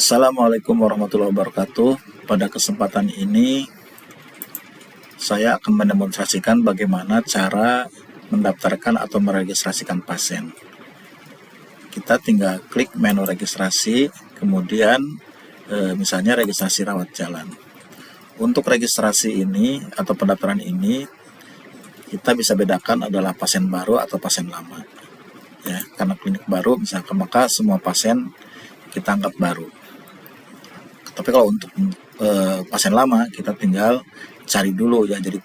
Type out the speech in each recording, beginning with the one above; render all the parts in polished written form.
Assalamualaikum warahmatullahi wabarakatuh. Pada kesempatan ini saya akan mendemonstrasikan bagaimana cara mendaftarkan atau meregistrasikan pasien. Kita tinggal klik menu registrasi, kemudian misalnya registrasi rawat jalan. Untuk registrasi ini atau pendaftaran ini kita bisa bedakan adalah pasien baru atau pasien lama. Ya, karena klinik baru misalkan, maka semua pasien kita anggap baru. Tapi kalau untuk pasien lama kita tinggal cari dulu ya, jadi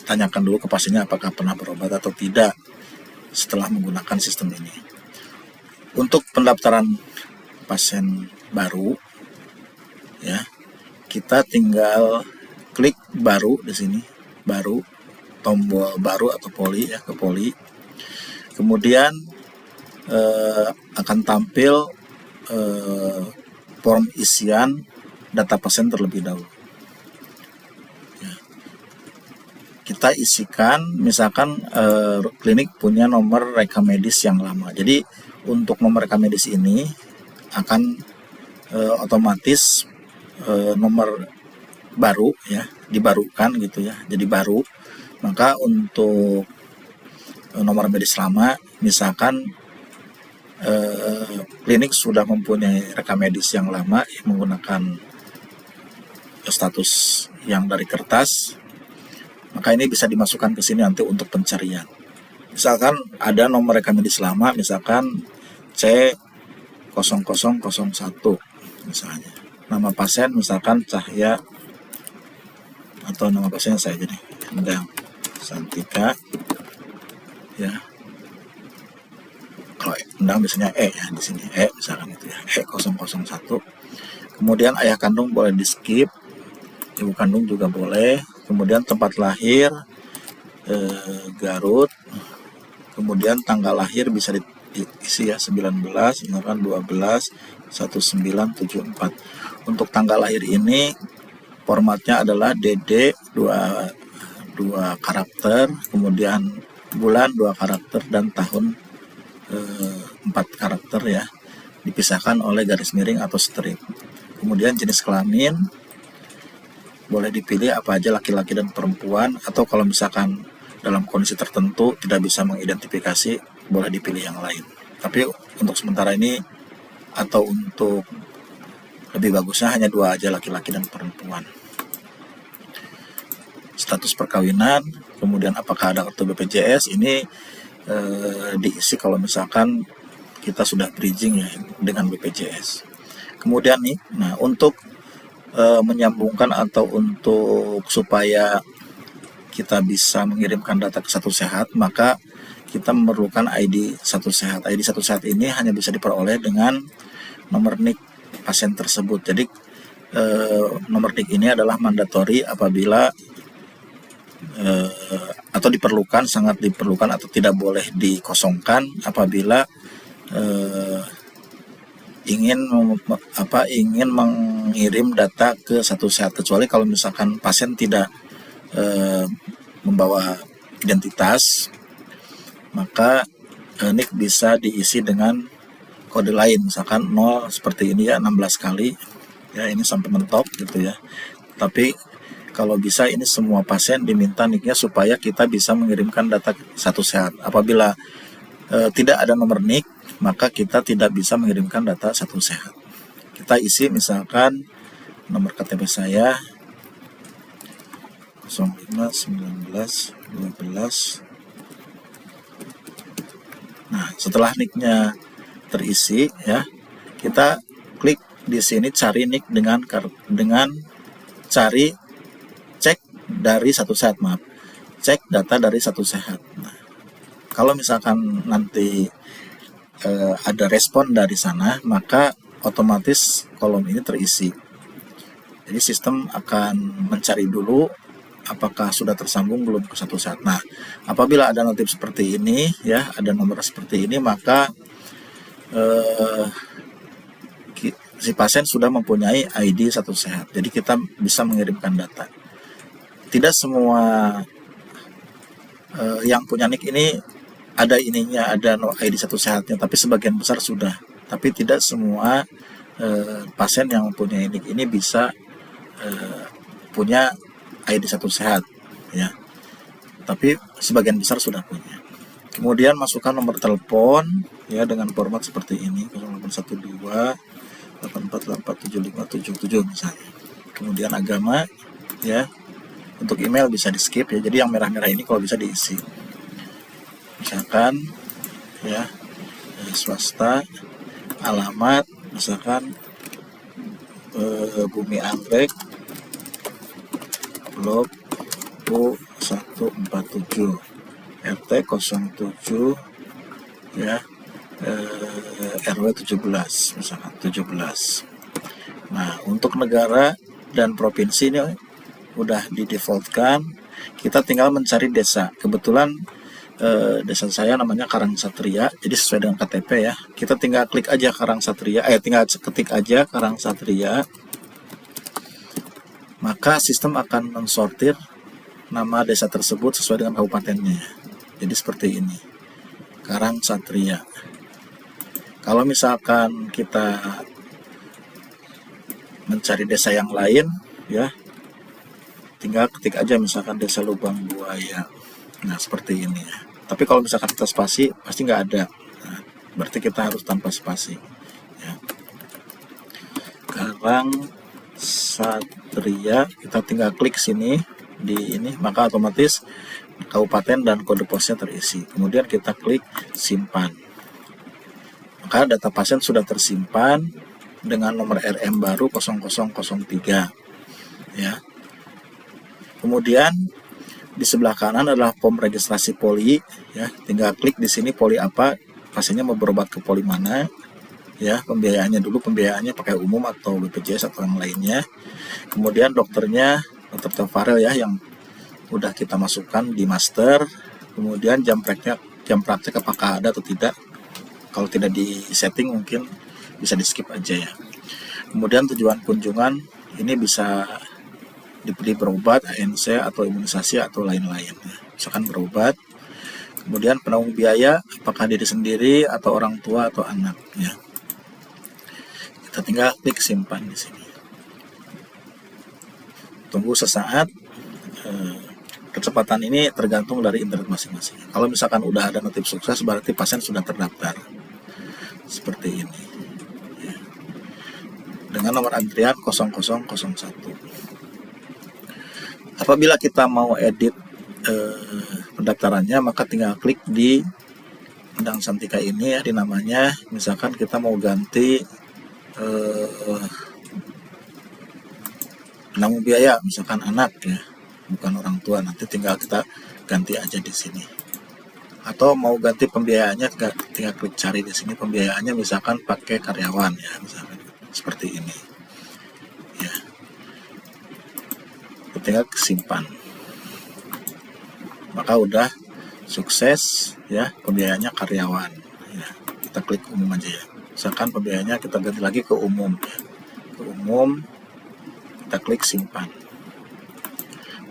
tanyakan dulu ke pasiennya apakah pernah berobat atau tidak setelah menggunakan sistem ini. Untuk pendaftaran pasien baru ya, kita tinggal klik baru di sini, baru, tombol baru atau poli ya, ke poli. Kemudian akan tampil form isian data pasien terlebih dahulu. Ya. Kita isikan, misalkan klinik punya nomor rekam medis yang lama. Jadi untuk nomor rekam medis ini akan otomatis nomor baru ya, dibarukan gitu ya. Jadi baru. Maka untuk nomor medis lama, misalkan klinik sudah mempunyai rekam medis yang lama yang menggunakan status yang dari kertas, maka ini bisa dimasukkan ke sini nanti untuk pencarian. Misalkan ada nomor rekam medis lama, misalkan C0001 misalnya. Nama pasien misalkan Cahya, atau nama pasien saya jadi Endang Santika ya. Kalau Endang biasanya E ya, di sini E misalkan itu ya, E001. Kemudian ayah kandung boleh di skip, ibu kandung juga boleh. Kemudian tempat lahir Garut. Kemudian tanggal lahir bisa diisi ya, 19 misalkan 12 1974. Untuk tanggal lahir ini formatnya adalah DD 2 karakter, kemudian bulan 2 karakter, dan tahun 4 karakter ya, dipisahkan oleh garis miring atau strip. Kemudian jenis kelamin boleh dipilih apa aja, laki-laki dan perempuan, atau kalau misalkan dalam kondisi tertentu tidak bisa mengidentifikasi, boleh dipilih yang lain. Tapi untuk sementara ini atau untuk lebih bagusnya hanya 2 aja, laki-laki dan perempuan. Status perkawinan, kemudian apakah ada kartu BPJS, ini diisi kalau misalkan kita sudah bridging ya dengan BPJS. Kemudian nih, nah untuk menyambungkan atau untuk supaya kita bisa mengirimkan data ke Satu Sehat, maka kita memerlukan ID Satu Sehat. ID Satu Sehat ini hanya bisa diperoleh dengan nomor NIK pasien tersebut. Jadi nomor NIK ini adalah mandatori apabila atau diperlukan, sangat diperlukan atau tidak boleh dikosongkan apabila ingin mengirim data ke Satu Sehat, kecuali kalau misalkan pasien tidak membawa identitas, maka NIK bisa diisi dengan kode lain, misalkan 0 seperti ini ya, 16 kali ya, ini sampai mentok gitu ya. Tapi kalau bisa ini semua pasien diminta NIK-nya supaya kita bisa mengirimkan data Satu Sehat. Apabila tidak ada nomor NIK, maka kita tidak bisa mengirimkan data Satu Sehat. Kita isi misalkan nomor KTP saya 05 19 12. Nah, setelah NIK-nya terisi ya, kita klik di sini cari NIK dengan cari cek dari Satu Sehat, cek data dari Satu Sehat. Nah, kalau misalkan nanti ada respon dari sana, maka otomatis kolom ini terisi. Jadi sistem akan mencari dulu apakah sudah tersambung belum ke Satu Sehat. Nah, apabila ada notif seperti ini ya, ada nomor seperti ini, maka si pasien sudah mempunyai ID Satu Sehat. Jadi kita bisa mengirimkan data. Tidak semua yang punya NIK ini ada ininya, ada ID Satu Sehatnya, tapi sebagian besar sudah. Tapi tidak semua pasien yang mempunyai NIK ini bisa punya ID Satu Sehat ya, tapi sebagian besar sudah punya. Kemudian masukkan nomor telepon ya dengan format seperti ini 0812 84847577 misalnya. Kemudian agama ya. Untuk email bisa di skip ya. Jadi yang merah-merah ini kalau bisa diisi. Misalkan ya swasta, alamat misalkan Bumi Anggrek, Blok U147, RT 07 ya, RW 17 misalkan 17. Nah, untuk negara dan provinsi ini udah di defaultkan, kita tinggal mencari desa. Kebetulan desa saya namanya Karangsatria, jadi sesuai dengan KTP ya. Kita tinggal klik aja Karangsatria, tinggal ketik aja Karangsatria, maka sistem akan mensortir nama desa tersebut sesuai dengan kabupatennya. Jadi seperti ini, Karangsatria. Kalau misalkan kita mencari desa yang lain ya, tinggal ketik aja misalkan Desa Lubang Buaya. Nah seperti ini ya. Tapi kalau misalkan kita spasi pasti nggak ada. Nah, berarti kita harus tanpa spasi ya. Karangsatria, kita tinggal klik sini di ini, maka otomatis kabupaten dan kode posnya terisi. Kemudian kita klik simpan, maka data pasien sudah tersimpan dengan nomor RM baru 0003 ya. Kemudian di sebelah kanan adalah form registrasi poli ya, tinggal klik di sini poli apa, pasiennya mau berobat ke poli mana ya, pembiayaannya dulu, pembiayaannya pakai umum atau BPJS atau yang lainnya. Kemudian dokternya dokter Tafarel ya, yang udah kita masukkan di master. Kemudian jam praktek apakah ada atau tidak, kalau tidak di setting mungkin bisa di skip aja ya. Kemudian tujuan kunjungan ini bisa dipilih berobat, ANC atau imunisasi atau lain-lain. Misalkan berobat. Kemudian penanggung biaya, apakah diri sendiri atau orang tua atau anak ya. Kita tinggal klik simpan di sini. Tunggu sesaat. Kecepatan ini tergantung dari internet masing-masing. Kalau misalkan udah ada notif sukses, berarti pasien sudah terdaftar. Seperti ini. Ya. Dengan nomor antrian 0001. Apabila kita mau edit pendaftarannya, maka tinggal klik di Endang Santika ini ya, di namanya. Misalkan kita mau ganti penanggung biaya, misalkan anak ya, bukan orang tua, nanti tinggal kita ganti aja di sini. Atau mau ganti pembiayaannya, tinggal klik cari di sini pembiayaannya, misalkan pakai karyawan ya, misalkan seperti ini. Ya. Tinggal simpan, maka udah sukses ya, pembiayaannya karyawan ya. Kita klik umum aja ya, misalkan pembiayaannya kita ganti lagi ke umum ya. Ke umum, kita klik simpan,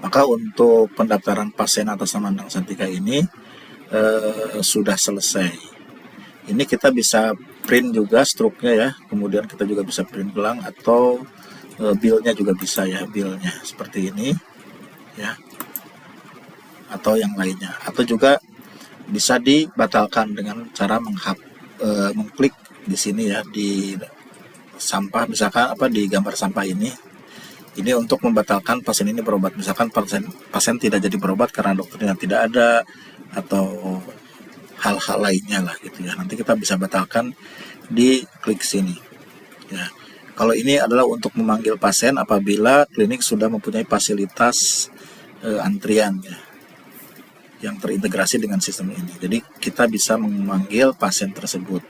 maka untuk pendaftaran pasien atas nama Endang Santika ini sudah selesai. Ini kita bisa print juga struknya ya, kemudian kita juga bisa print gelang atau bill-nya juga bisa ya, bill-nya seperti ini ya, atau yang lainnya, atau juga bisa dibatalkan dengan cara mengklik di sini ya, di sampah misalkan di gambar sampah ini untuk membatalkan pasien ini berobat. Misalkan pasien tidak jadi berobat karena dokternya tidak ada atau hal-hal lainnya lah gitu ya, nanti kita bisa batalkan di klik sini ya. Kalau ini adalah untuk memanggil pasien apabila klinik sudah mempunyai fasilitas antrian ya, yang terintegrasi dengan sistem ini. Jadi kita bisa memanggil pasien tersebut.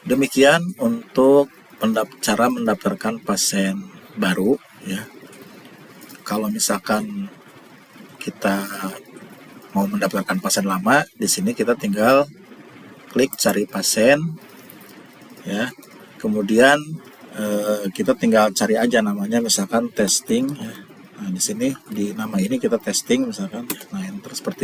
Demikian untuk cara mendaftarkan pasien baru ya. Kalau misalkan kita mau mendaftarkan pasien lama, di sini kita tinggal klik cari pasien ya, kemudian kita tinggal cari aja namanya, misalkan testing ya. Nah di sini di nama ini kita testing misalkan, nah enter seperti